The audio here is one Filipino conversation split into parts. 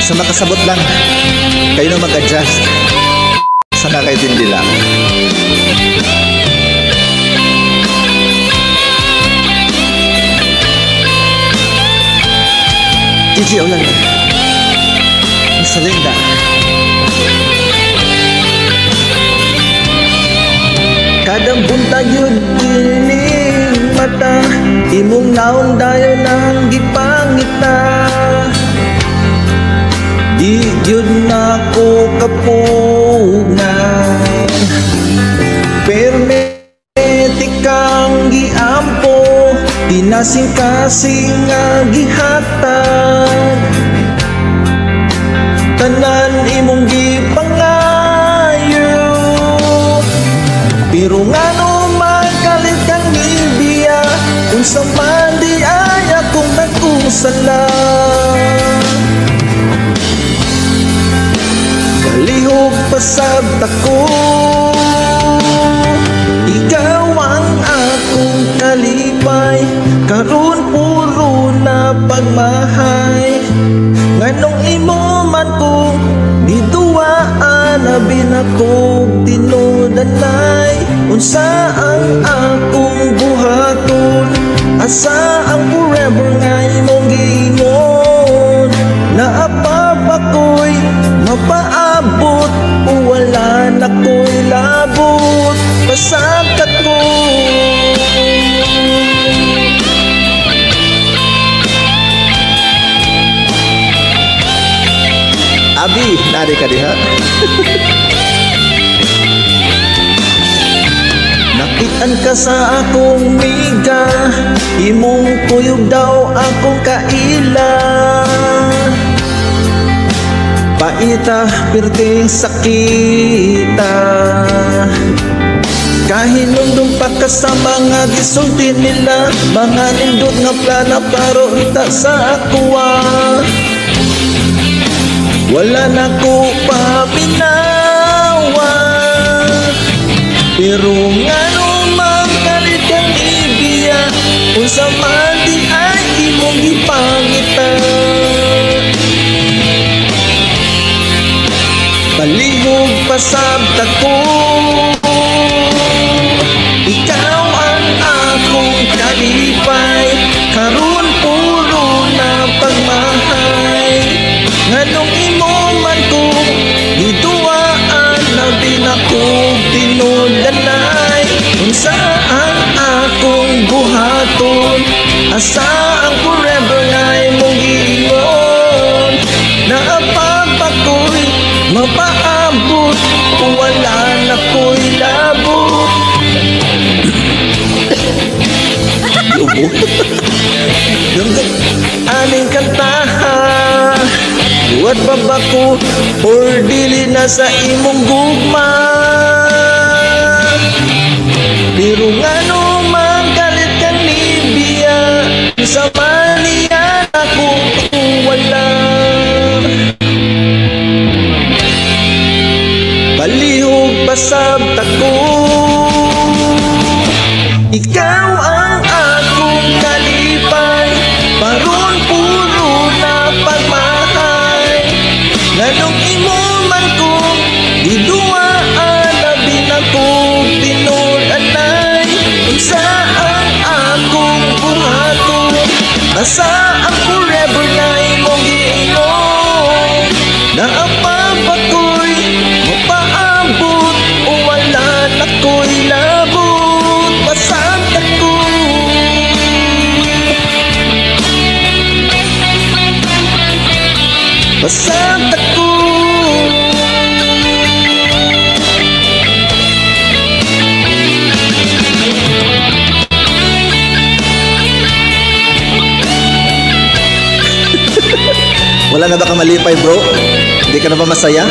Sa makasabot lang, kayo na mag-adjust. Sana kayo din nila. Gigi, ulan. Sa Linda. Kadang buntag yun kining mata, imong naong dayo ng gipangita. Di yun na ko kapunan, permetik kang giampo, tinasing-kasing nga gihatag. Tanan imong gipangayo, pero nga no magalit kang nibiya, kung sa man di ay akong nag-usala. Kalihog pasabta ko, ikaw ang akong kalipay, karon puro na pagmahay. Nganong imo man ko diduaan, abin akong tinudanay. Unsa ang akong buhaton, asa ang forever nga imong giingon. Naapap ako'y mapaabot, o wala na ko'y labot, pasagkat ko. Abi, nari ka diha. Nakitaan ka sa akong miga, imong kuyog daw akong kaila. Paita, pirting sakita, kahinundong pa ka sa mga gisulti nila. Mga nindot nga plana paro ita sa akwa. Wala na ko pa pinawa, pero nga numang kalit kang ibiya, kung sa man di ay imong gipangita. Palihog pasabta ko, ikaw ang akong kalipay, karon puro na pagmahay. Nganong imo man ko diduaan, labin akong tinudanay. Unsa ang akong buhaton, asa ang forever nga imong giingon. Naapag ako'y mapaabot, wala na ko'y labot. Yung aning kantahan, buhat pa ba ko or dili na sa imong gugma. Pero nga naman galit ka nibiya, sa maniya akong wala. Palihog pasabta ko, ikaw ang akong kalipay, paron puro na pagmahay. Nganong imo man ko diduaan, labin akong tinudanay. Unsa ang akong buhaton, asa ang forever na imong giingon. Naapap ako'y mapaabot, o wala na ko'y labot, pasagkat ko. Pasagkat ko. Wala na ba ka malipay, bro? Hindi ka na ba masaya?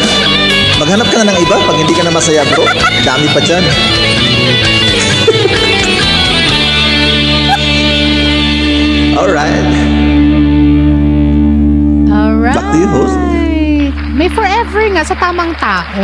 Maghanap ka na ng iba pag hindi ka na masaya, bro. Dami pa dyan. Alright. Alright. Back to you, host. May forever nga sa tamang tao.